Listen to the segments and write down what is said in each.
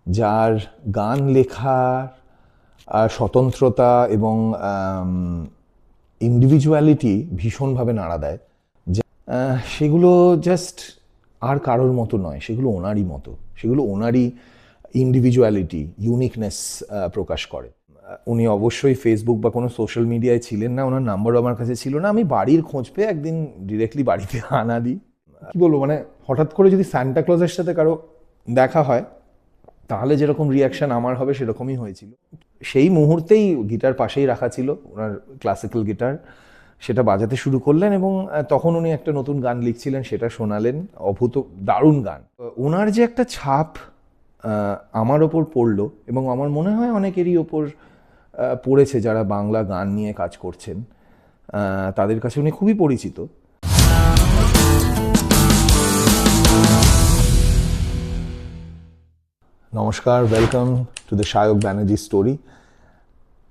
যার গান লেখার স্বতন্ত্রতা এবং ইন্ডিভিজুয়ালিটি ভীষণভাবে নাড়া দেয়। সেগুলো জাস্ট আর কারোর মতো নয়, সেগুলো ওনারই মতো, সেগুলো ওনারই ইন্ডিভিজুয়ালিটি, ইউনিকনেস প্রকাশ করে। উনি অবশ্যই ফেসবুক বা কোনো সোশ্যাল মিডিয়ায় ছিলেন না, ওনার নাম্বারও আমার কাছে ছিল না। আমি বাড়ির খোঁজ পেয়ে একদিন ডিরেক্টলি বাড়িতে আনা দিই। কী বলবো, মানে হঠাৎ করে যদি সান্টা ক্লজের সাথে কারো দেখা হয় তাহলে যেরকম রিয়াকশান আমার হবে সেরকমই হয়েছিল। সেই মুহূর্তেই গিটার পাশেই রাখা ছিল, ওনার ক্লাসিক্যাল গিটার, সেটা বাজাতে শুরু করলেন এবং তখন উনি একটা নতুন গান লিখছিলেন, সেটা শোনালেন। দারুণ গান। ওনার যে একটা ছাপ আমার ওপর পড়লো এবং আমার মনে হয় অনেকেরই ওপর পড়েছে যারা বাংলা গান নিয়ে কাজ করছেন, তাদের কাছে উনি খুবই পরিচিত। নমস্কার, welcome to the Sayak Banerjee story.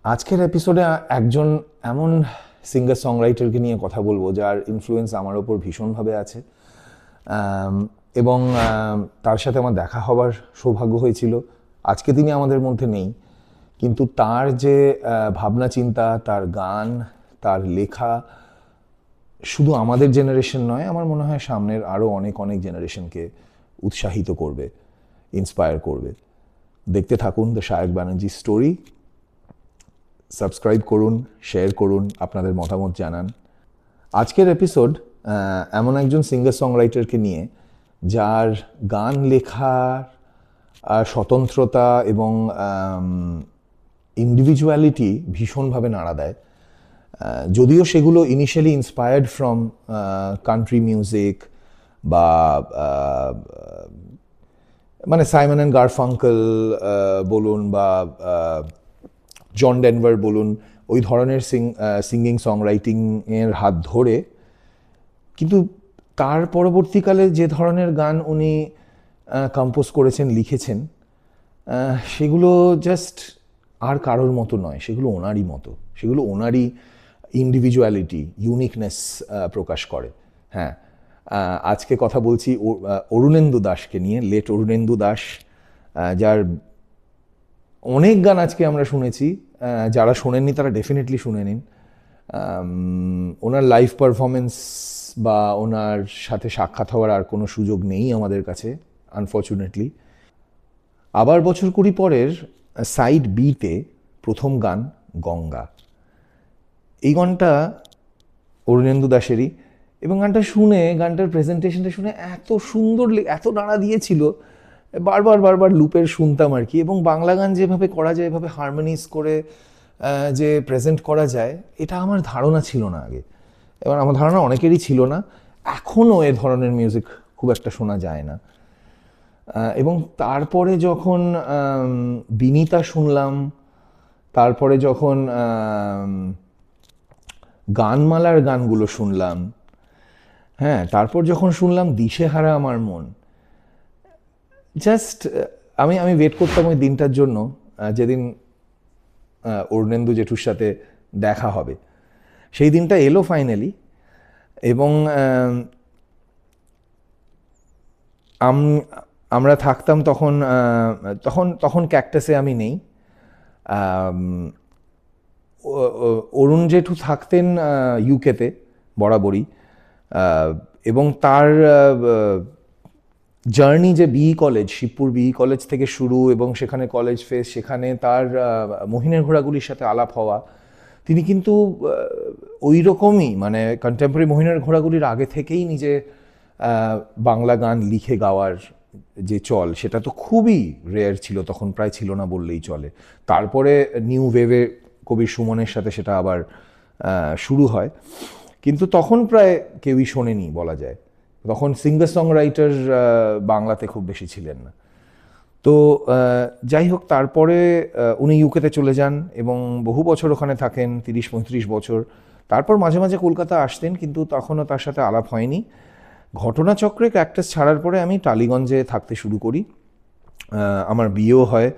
আজকের এপিসোডে একজন এমন সিঙ্গার সংরাইটারকে নিয়ে কথা বলবো যার ইনফ্লুয়েন্স আমার ওপর ভীষণভাবে আছে এবং তার সাথে আমার দেখা হবার সৌভাগ্য হয়েছিল। আজকে তিনি আমাদের মধ্যে নেই, কিন্তু তার যে ভাবনা চিন্তা, তার গান, তার লেখা শুধু আমাদের জেনারেশন নয়, আমার মনে হয় সামনের আরও অনেক অনেক জেনারেশনকে উৎসাহিত করবে, ইন্সপায়ার করবে। দেখতে থাকুন the Sayak Banerjee story. Subscribe করুন, শেয়ার করুন, আপনাদের মতামত জানান। আজকের এপিসোড এমন একজন সিঙ্গার সংরাইটারকে নিয়ে যার গান লেখার স্বতন্ত্রতা এবং ইন্ডিভিজুয়ালিটি ভীষণভাবে নাড়া দেয়। যদিও সেগুলো initially inspired from country music বা মানে সাইমন অ্যান্ড গারফাঙ্কেল বলুন বা জন ডেনভার বলুন, ওই ধরনের সিঙ্গিং সংরাইটিংয়ের হাত ধরে, কিন্তু তার পরবর্তীকালে যে ধরনের গান উনি কম্পোজ করেছেন, লিখেছেন, সেগুলো জাস্ট আর কারোর মতো নয়, সেগুলো ওনারই মতো, সেগুলো ওনারই ইন্ডিভিজুয়ালিটি, ইউনিকনেস প্রকাশ করে। হ্যাঁ, আজকে কথা বলছি অরুণেন্দু দাসকে নিয়ে। লেট অরুণেন্দু দাস, যার অনেক গান আজকে আমরা শুনেছি। যারা শোনেননি তারা ডেফিনেটলি শুনে নিন। ওনার লাইভ পারফরমেন্স বা ওনার সাথে সাক্ষাৎ হওয়ার আর কোনো সুযোগ নেই আমাদের কাছে, আনফর্চুনেটলি। আবার বছর 20 পরের সাইড বিতে প্রথম গান গঙ্গা। এই গানটা অরুণেন্দু দাসেরই, এবং গানটা শুনে, গানটার প্রেজেন্টেশনটা শুনে এত সুন্দর, এত নাড়া দিয়েছিল, বারবার লুপের শুনতাম আর কি। এবং বাংলা গান যেভাবে করা যায়, এভাবে হারমোনিজ করে যে প্রেজেন্ট করা যায়, এটা আমার ধারণা ছিল না আগে, এবার আমার ধারণা অনেকেরই ছিল না। এখনও এ ধরনের মিউজিক খুব একটা শোনা যায় না। এবং তারপরে যখন বিনীতা শুনলাম, তারপরে যখন গানমালার গানগুলো শুনলাম, হ্যাঁ, তারপর যখন শুনলাম দিশেহারা আমার মন, জাস্ট আমি ওয়েট করতাম ওই দিনটার জন্য যেদিন অরুণেন্দু জেঠুর সাথে দেখা হবে। সেই দিনটা এলো ফাইনালি। এবং আমরা থাকতাম তখন তখন ক্যাকটাসে আমি নেই। অরুণ জেঠু থাকতেন ইউকেতে বরাবরই, এবং তার জার্নি যে BE college, Shibpur BE college থেকে শুরু, এবং সেখানে কলেজ ফেস, সেখানে তার মহিনের ঘোড়াগুলির সাথে আলাপ হওয়া। তিনি কিন্তু ওই রকমই, মানে কন্টেম্পোরারি মহিনের ঘোড়াগুলির আগে থেকেই নিজে বাংলা গান লিখে গাওয়ার যে চল, সেটা তো খুবই রেয়ার ছিল তখন, প্রায় ছিল না বললেই চলে। তারপরে নিউ ওয়েভে কবি সুমনের সাথে সেটা আবার শুরু হয়, কিন্তু তখন প্রায় কেউই শোনেনি বলা যায়। তখন সিঙ্গার সং রাইটার বাংলাতে খুব বেশি ছিলেন না। তো যাই হোক, তারপরে উনি ইউকেতে চলে যান এবং বহু বছর ওখানে থাকেন, 30-35 বছর। তারপর মাঝে মাঝে কলকাতা আসতেন, কিন্তু তখনও তার সাথে আলাপ হয়নি। ঘটনাচক্রে ক্যাকটাস ছাড়ার পরে আমি টালিগঞ্জে থাকতে শুরু করি। আমার বিয়েও হয়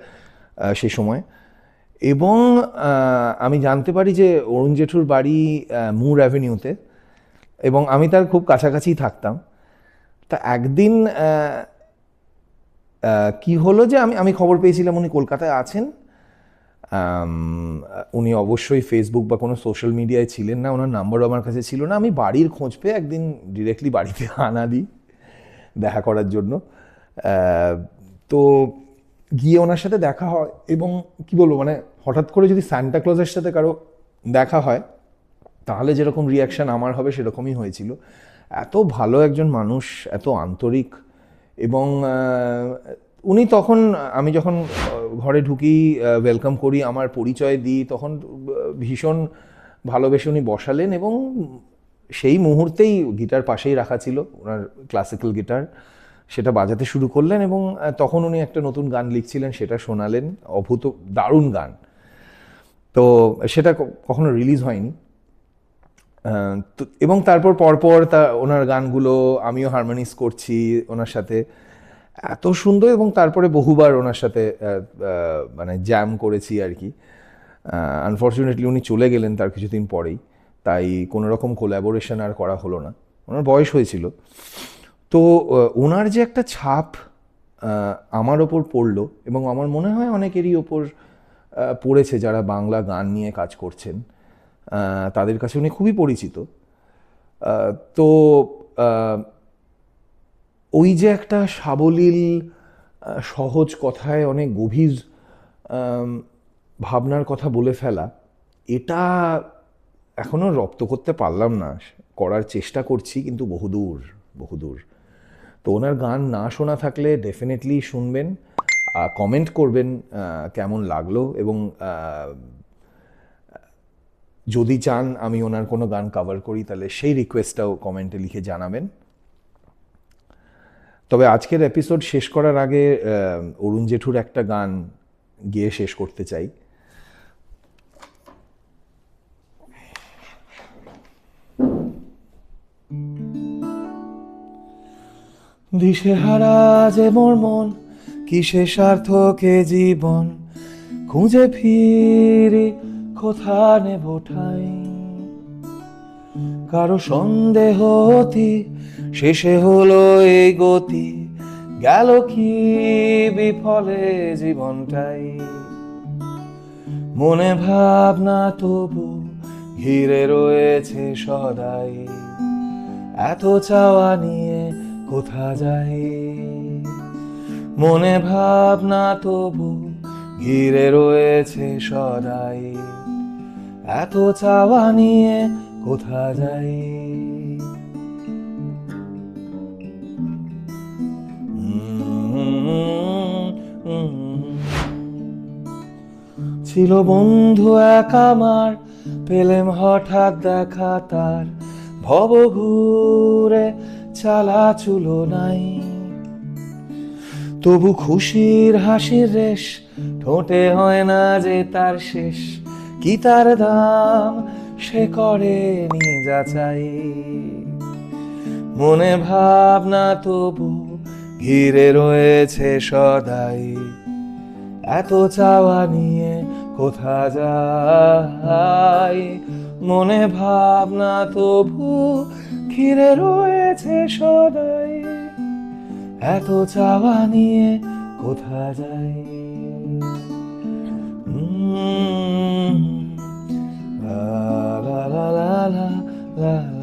সে সময়, এবং আমি জানতে পারি যে অরুণ জেঠুর বাড়ি মুর অ্যাভিনিউতে, এবং আমি তার খুব কাছাকাছি থাকতাম। তা একদিন কি হলো যে আমি খবর পেয়েছিলাম উনি কলকাতায় আছেন। উনি অবশ্যই ফেসবুক বা কোনো সোশ্যাল মিডিয়ায় ছিলেন না, ওনার নাম্বারও আমার কাছে ছিল না। আমি বাড়ির খোঁজ পেয়ে একদিন ডিরেক্টলি বাড়িতে হানা দিই দেখা করার জন্য। তো গিয়ে ওনার সাথে দেখা হয় এবং কি বলবো, মানে হঠাৎ করে যদি সান্টা ক্লজের সাথে কারো দেখা হয় তাহলে যেরকম রিয়াকশান আমার হবে সেরকমই হয়েছিল। এত ভালো একজন মানুষ, এত আন্তরিক। এবং উনি তখন, আমি যখন ঘরে ঢুকি, ওয়েলকাম করি, আমার পরিচয় দিই, তখন ভীষণ ভালোবেসে উনি বসালেন এবং সেই মুহূর্তেই গিটার পাশেই রাখা ছিল, ওনার ক্লাসিক্যাল গিটার, সেটা বাজাতে শুরু করলেন এবং তখন উনি একটা নতুন গান লিখছিলেন, সেটা শোনালেন। অভূত দারুণ গান। তো সেটা কখনো রিলিজ হয়নি। এবং তারপর পরপর ওনার গানগুলো আমিও হারমোনিস করছি ওনার সাথে, এত সুন্দর। এবং তারপরে বহুবার ওনার সাথে মানে জ্যাম করেছি আর কি। আনফর্চুনেটলি উনি চলে গেলেন তার কিছুদিন পরেই, তাই কোনো রকম কোল্যাবোরেশন আর করা হলো না, ওনার বয়স হয়েছিল। তো ওনার যে একটা ছাপ আমার ওপর পড়লো, এবং আমার মনে হয় অনেকেরই ওপর পড়েছে যারা বাংলা গান নিয়ে কাজ করছেন, তাদের কাছে উনি খুবই পরিচিত। তো ওই যে একটা সাবলীল সহজ কথায় অনেক গভীর ভাবনার কথা বলে ফেলা, এটা এখনো রপ্ত করতে পারলাম না। করার চেষ্টা করছি, কিন্তু বহুদূর বহুদূর। তো ওনার গান না শোনা থাকলে ডেফিনেটলি শুনবেন, কমেন্ট করবেন কেমন লাগলো, এবং যদি চান আমি ওনার কোনো গান কভার করি তাহলে সেই রিকোয়েস্টটাও কমেন্টে লিখে জানাবেন। তবে আজকের এপিসোড শেষ করার আগে অরুণ জেঠুর একটা গান গেয়ে শেষ করতে চাই। দিশেহারা যে মোর মন, কিসে সার্থকে জীবন, খুঁজে ফিরি কোথা নেব ঠাই। কারো সন্দেহ অতি, শেষে হলো এই গতি, গেল কি বিফলে জীবনটাই। মনে ভাবনা তবু ঘিরে রয়েছে সদাই, এত চাওয়া নিয়ে কোথা যাই। মনে ভাবনা তবু ঘিরে রয়েছে সদাই, এত চাওয়া নিয়ে কোথা যাই। ছিল বন্ধু এক আমার, পেলেম হঠাৎ দেখা তার, ভব ঘুরে চালা চুলো নাই। তবু খুশির হাসির রেশ, ঠোঁটে হয় না যে তার শেষ, কি তার দাম সে করেনি যাচাই। মনে ভাবনা তবু ঘিরে রয়েছে সদাই, এত চাওয়া নিয়ে কোথা যাই। মনে ভাবনা তবু ঘিরে রয়েছে সদাই, এত চাওয়া নিয়ে কোথা যাই। লা লা লা লা লা লা।